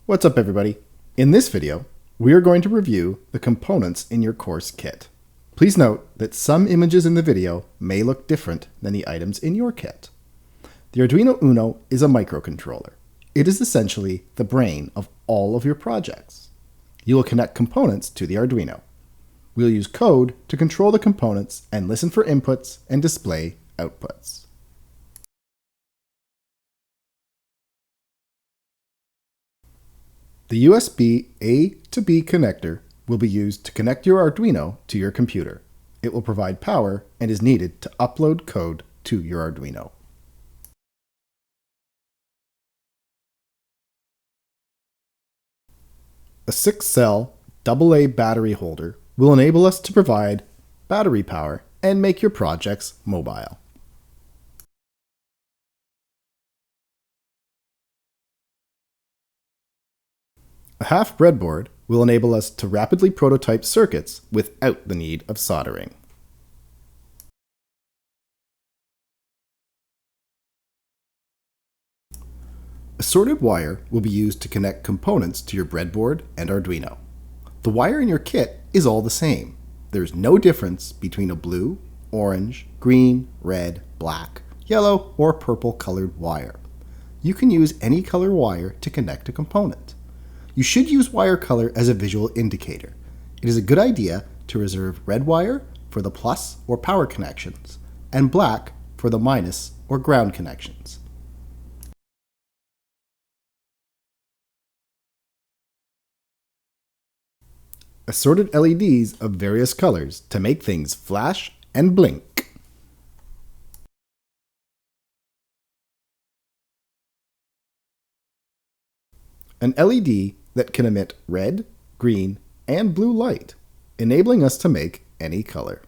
What's up, everybody? In this video, we are going to review the components in your course kit. Please note that some images in the video may look different than the items in your kit. The Arduino Uno is a microcontroller. It is essentially the brain of all of your projects. You will connect components to the Arduino. We'll use code to control the components and listen for inputs and display outputs. The USB A to B connector will be used to connect your Arduino to your computer. It will provide power and is needed to upload code to your Arduino. A 6-cell AA battery holder will enable us to provide battery power and make your projects mobile. A half breadboard will enable us to rapidly prototype circuits without the need of soldering. Assorted wire will be used to connect components to your breadboard and Arduino. The wire in your kit is all the same. There's no difference between a blue, orange, green, red, black, yellow, or purple colored wire. You can use any color wire to connect a component. You should use wire color as a visual indicator. It is a good idea to reserve red wire for the plus or power connections and black for the minus or ground connections. Assorted LEDs of various colors to make things flash and blink. An LED that can emit red, green, and blue light, enabling us to make any color.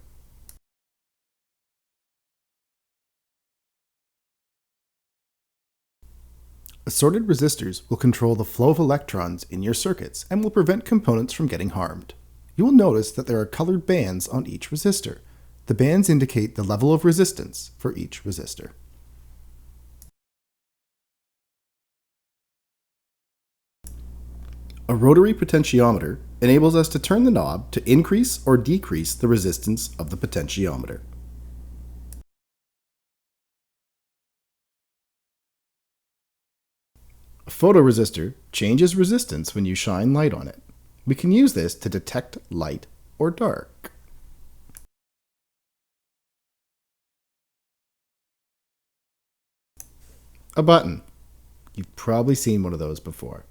Assorted resistors will control the flow of electrons in your circuits and will prevent components from getting harmed. You will notice that there are colored bands on each resistor. The bands indicate the level of resistance for each resistor. A rotary potentiometer enables us to turn the knob to increase or decrease the resistance of the potentiometer. A photoresistor changes resistance when you shine light on it. We can use this to detect light or dark. A button. You've probably seen one of those before.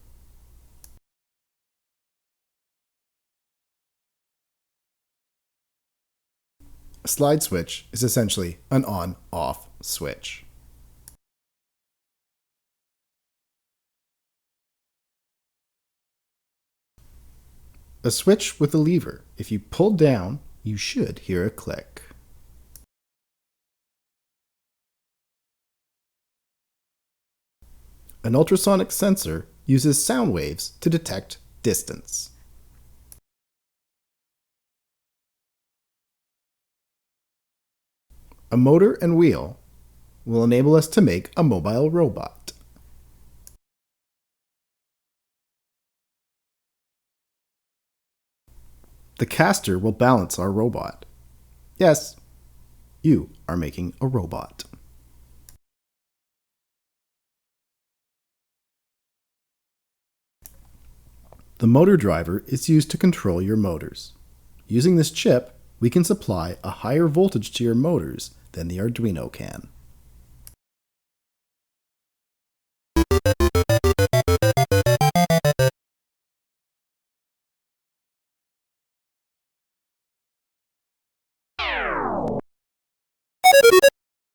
A slide switch is essentially an on-off switch. A switch with a lever. If you pull down, you should hear a click. An ultrasonic sensor uses sound waves to detect distance. A motor and wheel will enable us to make a mobile robot. The caster will balance our robot. Yes, you are making a robot. The motor driver is used to control your motors. Using this chip, we can supply a higher voltage to your motors than the Arduino can.